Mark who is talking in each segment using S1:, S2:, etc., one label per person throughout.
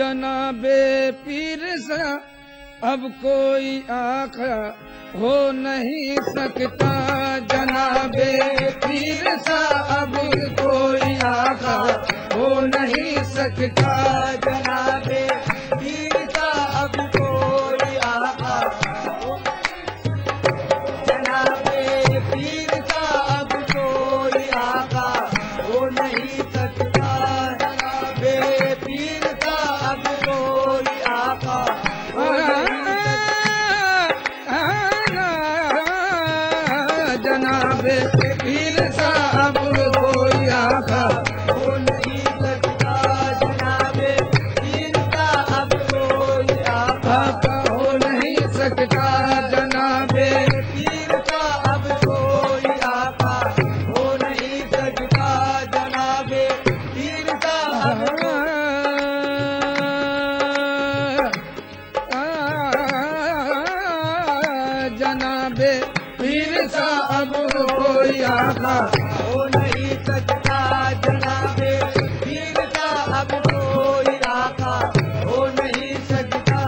S1: जनाबे पीर सा अब कोई आका हो नहीं सकता। जनाबे पीर सा अब कोई आका हो नहीं सकता।
S2: जनाबे पीर सा अब कोई आका जनाबे पीर सा अब कोई आका हो नहीं सकता। जनाबे पीर सा अब कोई आका हो
S1: जनाबे पीर सा अब कोई आका
S2: हो नहीं सकता। जनाबे पीर सा अब कोई आका
S1: हो नहीं सकता। जनाबे
S2: पीर सा अब कोई आका हो नहीं सकता। जनाबे पीर सा अब
S1: जनाबे पीर सा अब कोई आका
S2: हो नहीं सकता। जनाबे पीर सा अब कोई आका हो नहीं सकता।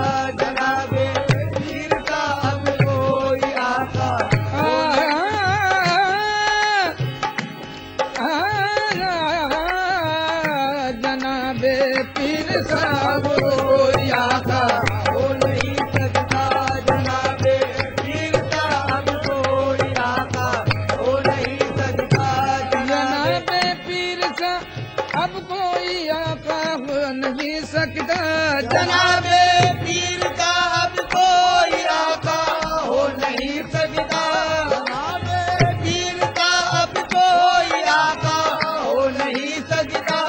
S2: जनाबे पीर सा अब कोई आका
S1: जनाबे पीर सा अब कोई आका
S2: हो नहीं सकता। जनाबे पीर सा अब कोई आका हो नहीं सकता।
S1: जनाबे पीर सा अब कोई आका हो नहीं सकता।
S2: जनाबे पीर का अब कोई आका हो नहीं सकता। जनाबे पीर का अब कोई आका हो नहीं सकता।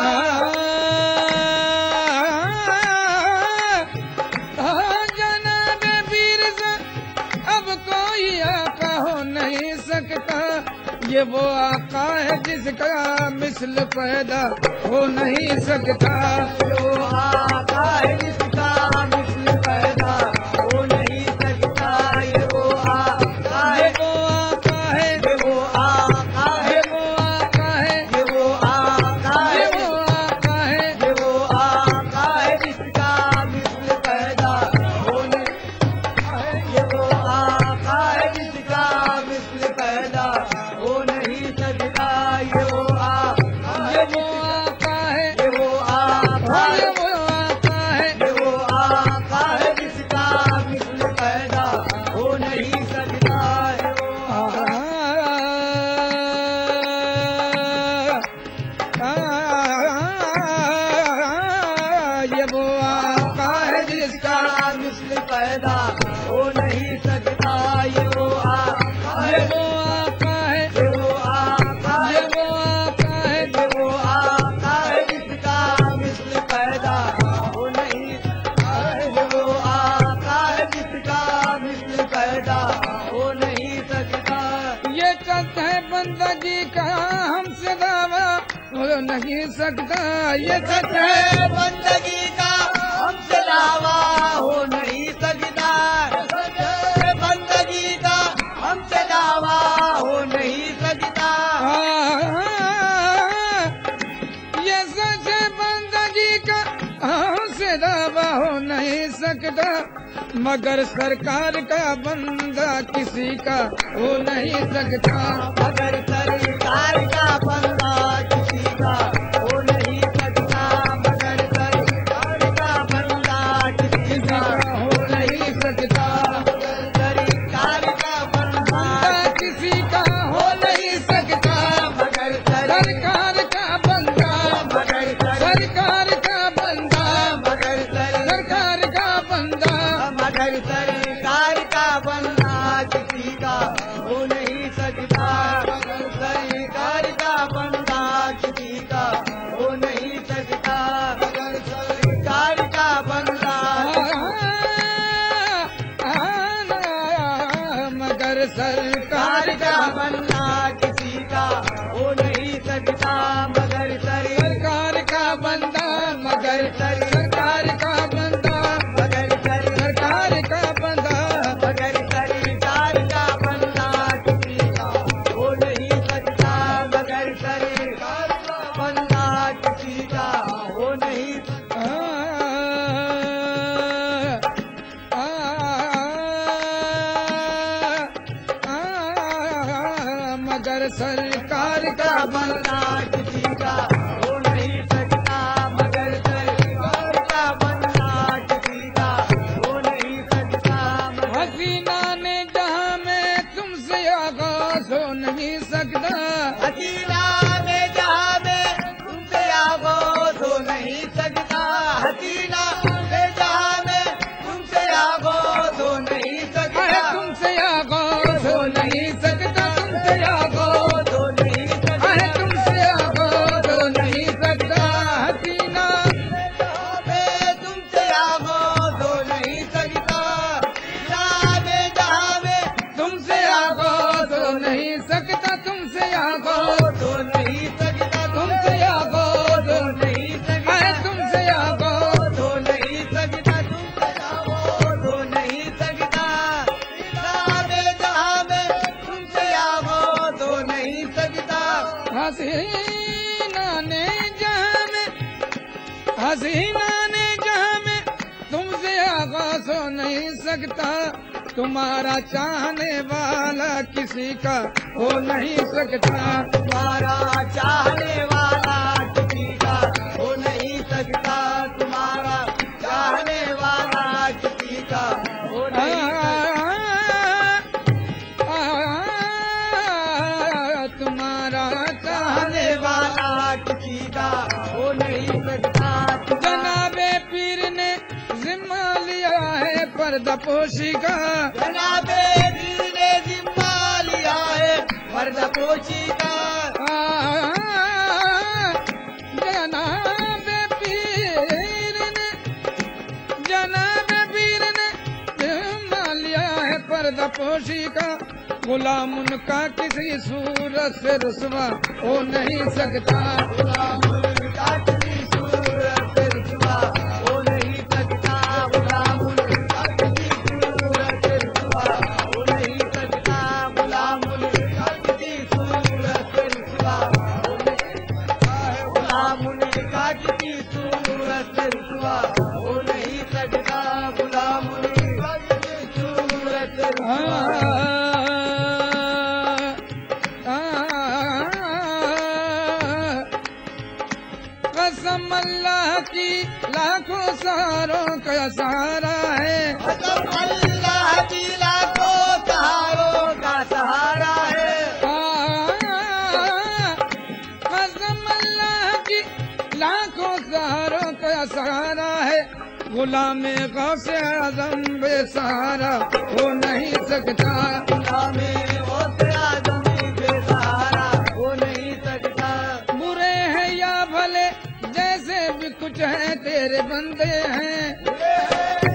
S1: जनाबे पीर सा अब कोई आका हो नहीं सकता। ये वो आका है जिसका मिसल पैदा हो नहीं सकता।
S2: जो आका है जिसका मिसल पैदा हो नहीं सकता। ये वो आका है
S1: ये वो आका है
S2: ये वो आका है
S1: ये वो आका है
S2: ये वो आका
S1: ये
S2: है
S1: वो आका है
S2: ये वो आका है जिसका मिसल पैदा हो नहीं ये वो आका है जिसका मिसल पैदा हो नहीं सकता। ये वो आका
S1: ये वो आका है
S2: ये वो आका
S1: ये
S2: है
S1: वो आका है
S2: ये वो आका है जिसका मिसल पैदा हो नहीं सकता। ये वो
S1: ये वो आका है जिसका
S2: मिसल पैदा हो नहीं सकता। ये वो आका
S1: ये
S2: है
S1: वो आका है
S2: ये वो आका
S1: ये
S2: है
S1: वो आका है
S2: ये वो आका है जिसका मिसल पैदा हो नहीं ये वो आका है जिसका मिसल पैदा हो नहीं सकता।
S1: ये सच है बंदगी का हमसे दावा हो नहीं सकता। ये सच है
S2: बंदगी का हमसे दावा हो नहीं सकता। बंदगी का हमसे दावा हो नहीं सकता।
S1: ये सच है बंदगी का हमसे दावा हो नहीं सकता। मगर सरकार का बंदा किसी का हो नहीं सकता।
S2: मगर सरकार का बंदा किसी का हो नहीं सकता। मगर सरकार का बंदा किसी का
S1: हो नहीं सकता।
S2: सरकार का बंदा
S1: किसी का हो नहीं सकता।
S2: मगर
S1: सरकार का बंदा
S2: मगर
S1: सरकार का बंदा
S2: मगर
S1: सरकार का बंदा
S2: मगर सरकार का बंदा किसी का हो नहीं सकता। मगर सरकार का बंदा किसी का हो नहीं सकता। मगर सरकार का बंदा
S1: मगर सरकार
S2: सरकार का बंदा किसी का हो नहीं सकता। मगर
S1: सरकार का बंदा मगर सरकार का बंदा
S2: मगर
S1: सरकार का बंदा
S2: मगर सरकार का बंदा किसी का हो नहीं सकता। मगर सरकार का बंदा किसी का हो नहीं सकता।
S1: मगर सरकार का
S2: का बनना किसी का हो नहीं सकता, मगर सरकार का बनना किसी का हो नहीं सकता, मगर
S1: हसीना ने जहाँ में तुमसे आगाज हो नहीं सकता।
S2: हसीना में जहाँ में तुमसे आगोश हो नहीं सकता, हसीना में जहाँ में तुमसे आगोश हो नहीं सकता,
S1: अरे तुमसे आगाज हो नहीं सकता, तुमसे आगाज
S2: हो नहीं सकता,
S1: अरे तुमसे आगाज हो नहीं सकता। हसीना
S2: में तुमसे आगोश हो नहीं सकता, जहाँ में
S1: तुमसे आगाज हो नहीं सकता, तुमसे आगाज
S2: हो नहीं सकता,
S1: तुमसे आगाज हो
S2: नहीं सकता,
S1: अरे तुमसे आगाज
S2: हो नहीं सकता, तुमसे आगोश हो नहीं सकता, जहाँ में तुमसे आगोश हो नहीं सकता,
S1: हसीना ने जहाँ में हसीना ने जहाँ में तुमसे आगाज हो नहीं सकता। तुम्हारा चाहने वाला किसी का हो नहीं सकता।
S2: तुम्हारा चाहने वाला किसी का हो नहीं सकता, तुम्हारा चाहने वाला किसी का हो नहीं
S1: तुम्हारा
S2: चाहने वाला किसी का हो नहीं सकता,
S1: जनाबे पीर ने जिम्मा लिया है पर्दापोशी का।
S2: जनाबे पीर ने जिम्मा लिया है पर्दापोशी का,
S1: जनाबे पीर ने जिम्मा लिया है पर्दापोशी का। गुलाम उनका किसी सूरत से रुसवा हो नहीं सकता।
S2: गुलाम उनका किसी सूरत से रुसवा हो नहीं सकता, गुलाम उनका किसी सूरत से रुसवा हो नहीं सकता, गुलाम उनका किसी सूरत से रुसवा हो नहीं सकता, गुलाम उनका किसी सूरत से रुसवा हो नहीं सकता, गुलाम उनका किसी सूरत से रुसवा
S1: कसम अल्लाह की लाखों सहारों का सहारा है।
S2: कसम अल्लाह की लाखों सहारों का सहारा है,
S1: कसम अल्लाह की लाखों सहारों का सहारा है। गुलाम गौसे आजम बेसहारा हो नहीं सकता।
S2: गुलाम गौसे आजम बेसहारा हो नहीं सकता,
S1: बुरे हैं या भले जैसे भी कुछ है तेरे बंदे हैं।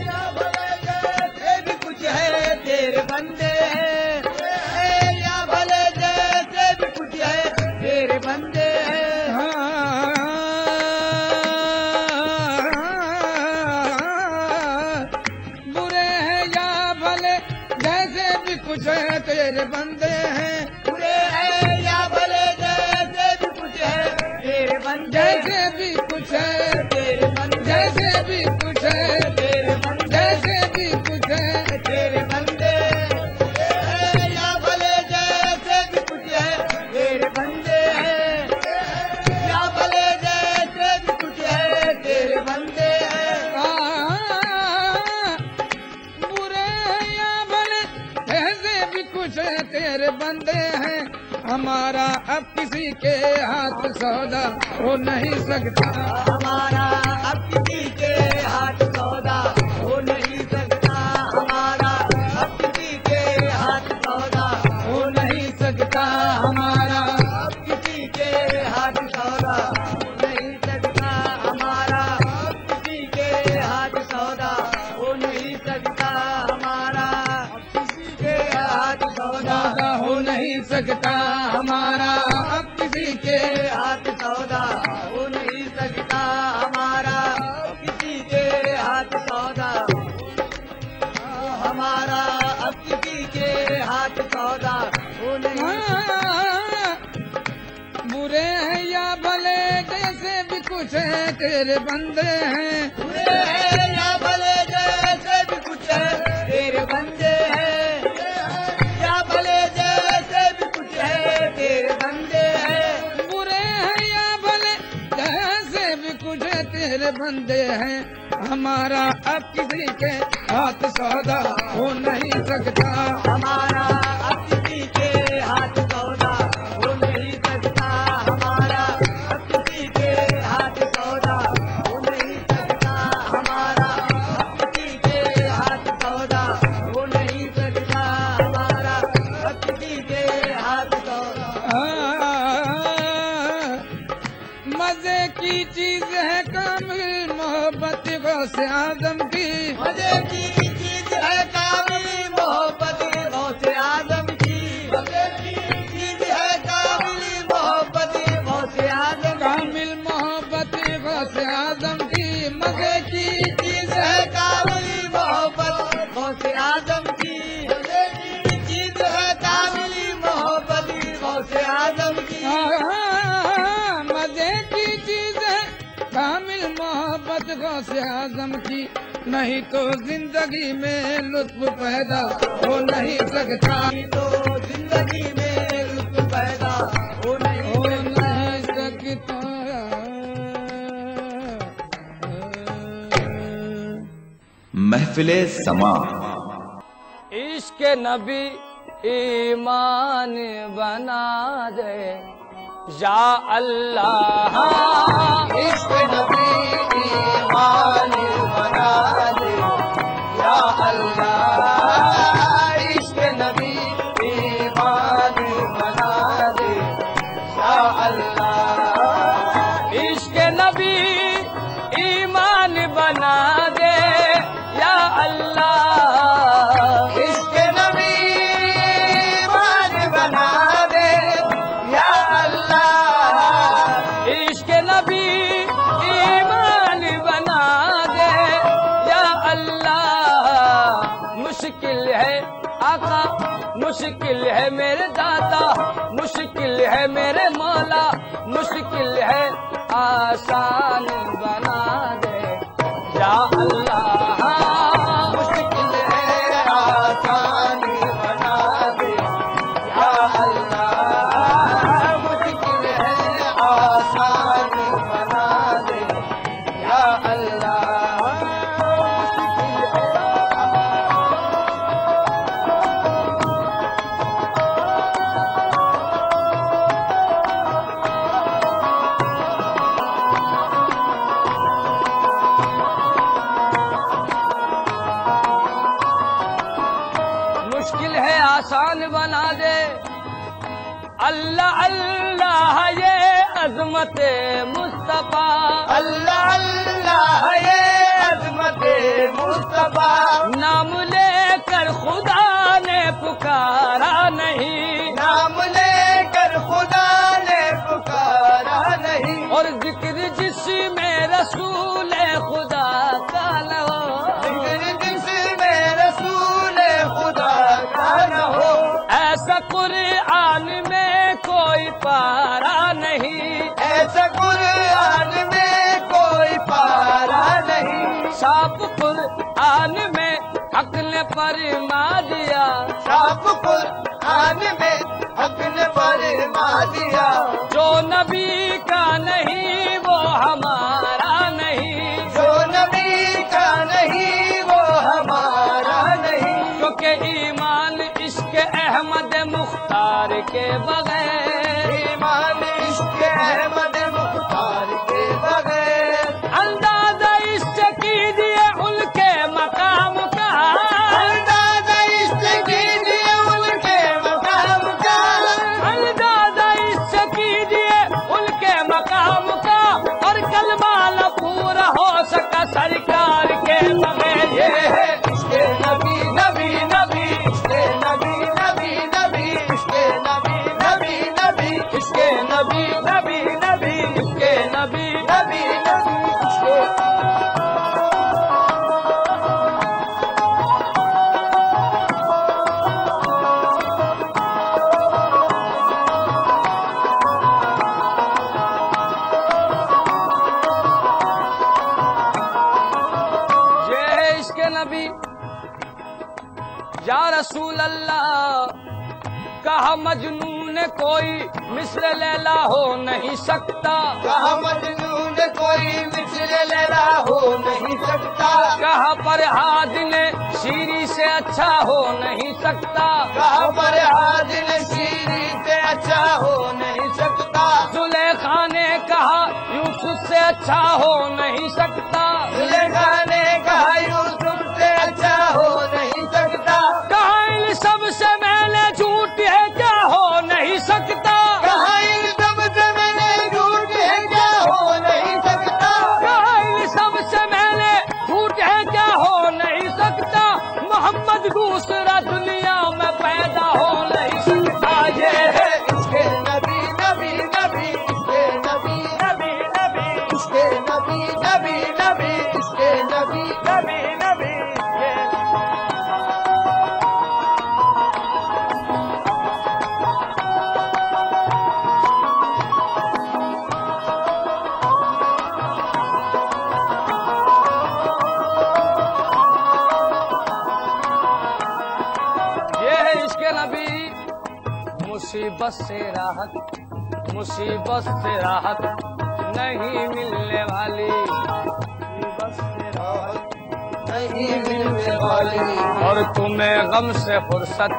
S2: या भले जैसे भी कुछ है तेरे बंदे हैं, या भले जैसे भी कुछ है तेरे बंदे हैं,
S1: बुरे हैं या भले जैसे भी कुछ है तेरे बंदे हैं।
S2: बुरे हैं या भले जैसे भी कुछ है तेरे बंदे,
S1: जैसे भी कुछ है
S2: तेरे बंदे,
S1: जैसे भी कुछ है
S2: तेरे बंदे,
S1: जैसे भी कुछ है
S2: तेरे बंदे, या भले जैसे भी कुछ है तेरे बंदे हैं, या भले जैसे भी कुछ है तेरे बंदे हैं,
S1: बुरे हैं या भले जैसे भी कुछ है तेरे बंदे हैं। हमारा अब किसी के हाथ सौदा हो नहीं सकता।
S2: हमारा अब किसी के हाथ सौदा हो नहीं सकता, हमारा अब किसी के हाथ सौदा
S1: हो नहीं सकता। हमारा
S2: अब किसी के हाथ सौदा हो नहीं सकता, हमारा अब किसी के हाथ सौदा हो नहीं सकता, हमारा अब किसी के हाथ सौदा
S1: हो नहीं सकता। हमारा अब किसी के
S2: हाथ सौदा हो नहीं सकता, हमारा किसी के हाथ सौदा, हमारा अब किसी के हाथ सौदा हो नहीं
S1: बुरे हैं या भले जैसे भी कुछ है तेरे बंदे हैं।
S2: बुरे हैं या भले जैसे भी कुछ है तेरे बंदे हैं, या भले जैसे भी कुछ है
S1: मंदे हैं, हमारा अब किसी के हाथ सौदा हो नहीं सकता।
S2: हमारा अब किसी के हाथ सौदा हो नहीं सकता। हमारा अब किसी के हाथ सौदा हो नहीं सकता। हमारा अब किसी के हाथ सौदा हो नहीं सकता। हमारा अब किसी के हाथ सौदा।
S1: मजे की चीज है कामिल मोहब्बत गौसे आजम की।
S2: मजे की चीज है कामिल मोहब्बत गौसे आजम की। मजे की चीज है कामिल मोहब्बत गौसे आजम।
S1: कामिल मोहब्बत गौसे आजम की। मजे की
S2: चीज है कामिल मोहब्बत गौसे आजम की। मजे की चीज है कामिल मोहब्बत गौसे आजम की।
S1: मजे की चीज है कामिल मोहब्बत गौसे आजम की। नहीं तो जिंदगी में लुत्फ पैदा हो नहीं सकता।
S2: तो जिंदगी में लुत्फ पैदा हो नहीं
S1: सकता।
S3: महफिले समा।
S4: इश्क नबी ईमान बना दे या अल्लाह।
S2: इश्क नबी ईमान बना दे या अल्लाह। इश्क नबी ईमान बना दे या अल्लाह।
S4: इश्क नबी ईमान बना दे या अल्लाह।
S2: इश्क नबी ईमान बना दे या अल्लाह।
S4: इश्क नबी ईमान बना दे या अल्लाह। मुश्किल है आका, मुश्किल है मेरे दाता, मुश्किल है मेरे मौला, मुश्किल है आसान बना दे या अल्लाह।
S2: मुश्किल है आसान बना दे या अल्लाह। मुश्किल है आसान बना दे या अल्लाह।
S4: मुश्किल है आसान बना दे अल्लाह अल्लाह ये अजमत मुस्तफा।
S2: अल्लाह अल्लाह ये अज़मत मुस्तफा।
S4: नाम लेकर खुदा ने पुकारा नहीं,
S2: नाम लेकर खुदा ने पुकारा नहीं।
S4: और जिक्र जिसमें रसूल खुदा का न हो।
S2: जिसमें रसूल खुदा का न हो।
S4: ऐसा कुरान में कोई पारा नहीं,
S2: ऐसा कुरान में कोई पारा नहीं।
S4: साफ कुरान में हक ने फरमा दिया,
S2: साफ कुरान में हक ने फरमा दिया।
S4: जो नबी का नहीं वो हमारा नहीं,
S2: जो नबी का नहीं वो हमारा नहीं।
S4: क्योंकि ईमान इश्क अहमद मुख्तार के बगैर,
S2: ईमान इश्क अहमद मुख्तार के बगैर।
S4: अंदाजा इश्क कीजिए उनके मकाम का,
S2: अंदाजा इश्क कीजिए उनके मकाम का।
S4: अंदाजा इश्क कीजिए उनके मकाम का। और कलमा न पूरा हो सका सरकार के बगैर।
S2: ये है इश्क नबी नबी नबी। इश्क नबी नबी नबी। इश्क नबी नबी नबी। इश्क नबी नबी नबी।
S4: इसके नबी
S2: नबी नबी। इश्क
S4: ये है इसके नबी या रसूल अल्लाह। कहा मजनून कोई मिस्र लैला हो नहीं सकता,
S2: कहा मजनून कोई मिस्र लैला हो नहीं सकता,
S4: कहा फरहाद ने शीरी से अच्छा हो नहीं सकता,
S2: कहा फरहाद ने शीरी से अच्छा हो नहीं सकता,
S4: जुलेखा ने कहा यूसुफ से अच्छा हो नहीं सकता,
S2: जुलेखा ने कहा यूसुफ से अच्छा हो नहीं सकता,
S4: कहा इन सबसे मैंने झूठ है क्या हो नहीं सकता,
S2: कहा इन सबसे मैंने झूठ है क्या हो नहीं सकता,
S4: कहा इन सबसे मैंने झूठ है क्या हो नहीं सकता, मोहम्मद दूसरा दुनिया में पैदा हो नहीं सकता। ये है
S2: इसके नबी नबी नबी, इसके नबी नबी नबी, इसके नबी नबी नबी, इसके नबी नबी नबी।
S4: ये है इसके नबी। मुसीबत से राहत, मुसीबत से राहत नहीं मिलने वाली,
S2: मुसीबत से राहत नहीं मिलने वाली,
S4: और तुम्हें गम से फुर्सत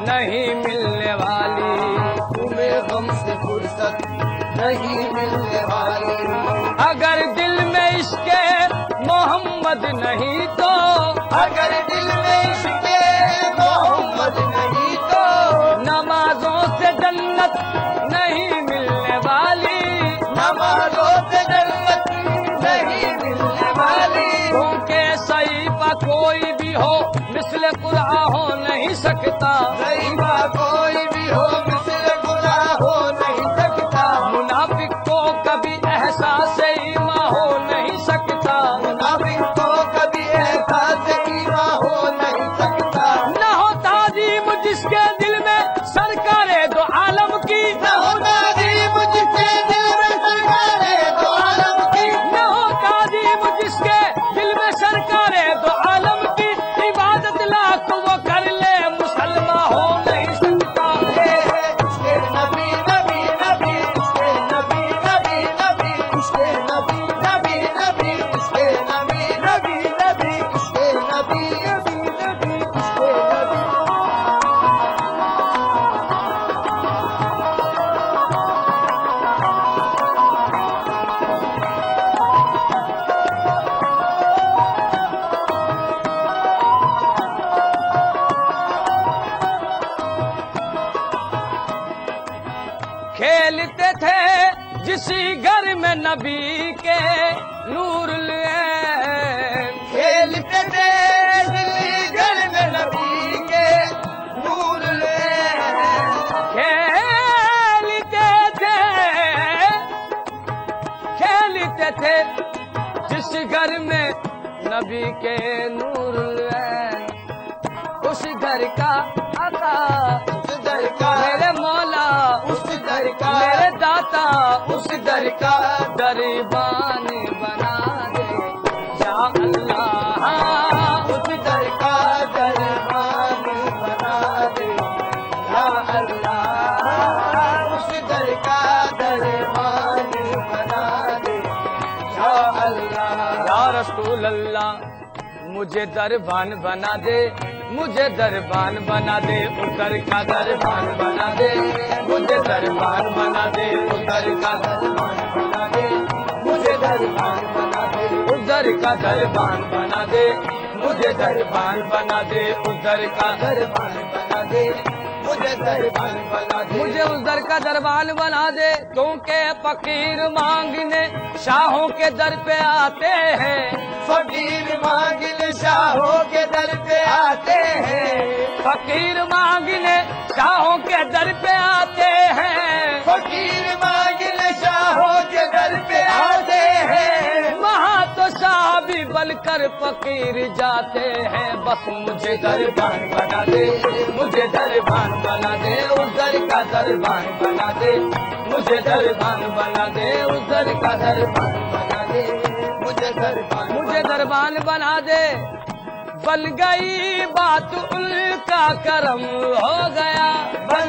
S4: नहीं मिलने वाली,
S2: तुम्हें गम से फुर्सत नहीं मिलने वाली,
S4: अगर दिल में इसके मोहम्मद नहीं तो,
S2: अगर दिल में इसके मोहम्मद नहीं तो,
S4: नमाजों से जन्नत नहीं मिलने वाली,
S2: नमाजों से जन्नत नहीं मिलने वाली,
S4: क्योंकि सहीफा कोई भी हो मिस्ल कुरआ हो नहीं सकता,
S2: सहीफा कोई भी हो मिस्ल कुरआ हो नहीं सकता,
S4: मुनाफिक को कभी एहसास ईमा हो नहीं सकता,
S2: मुनाफिक को कभी एहसास ईमा हो नहीं सकता,
S4: न हो ताजीम जिसके दिल में सरकारे दो आलम की,
S2: न हो ताजीम जिसके दिल में सरकारे दो आलम की,
S4: न हो ताजीम जिसके दिल में सरकारे दो आलम की, इबादत लाख वो कर ले मुसलमान हो नहीं सकता।
S2: इसके नबी नबी नबी, इसके नबी नबी नबी, इसके नबी नबी नबी, इसके नबी नबी नबी, इसके नबी नबी नबी, इसके नबी।
S4: खेलते थे जिसी घर में नबी के नूर लिए,
S2: खेलते थे दिल्ली घर में नबी के नूर ले,
S4: खेलते थे जिस घर में नबी के नूर लिए, उस घर का आका
S2: उस दर का
S4: मेरे मौला,
S2: उस दर का
S4: मेरे दाता,
S2: उस दर का
S4: दरबान बना दे या अल्लाह,
S2: उस दर का दरबान बना दे या अल्लाह, उस दर का दरबान बना दे या अल्लाह।
S4: या रसूल अल्लाह मुझे दरबान बना दे, मुझे दरबान बना दे, उधर का दरबान बना दे, मुझे दरबान बना दे, उधर का दरबान बना दे,
S2: मुझे दरबान बना दे,
S4: उधर का दरबान बना दे, मुझे दरबान बना दे, उधर का
S2: दरबान बना दे, मुझे दरबान बना दे,
S4: मुझे उधर का दरबान बना दे, क्योंकि फकीर मांगने शाहों के दर पे आते हैं,
S2: फकीर मांगने शाहों के दर पे आते हैं,
S4: फकीर मांगने शाहों के दर पे आते हैं,
S2: फकीर मांगने शाहों के दर पे आते हैं,
S4: वहाँ तो शाह भी बनकर फकीर जाते हैं, बस मुझे दरबान बना दे, मुझे दरबान बना दे, उधर का दरबान बना दे, मुझे दरबान बना दे, उधर का दरबान बना दे,
S2: मुझे दरबान
S4: मुझे दरबान बना दे। बन गई बात उनका करम हो गया,
S2: बन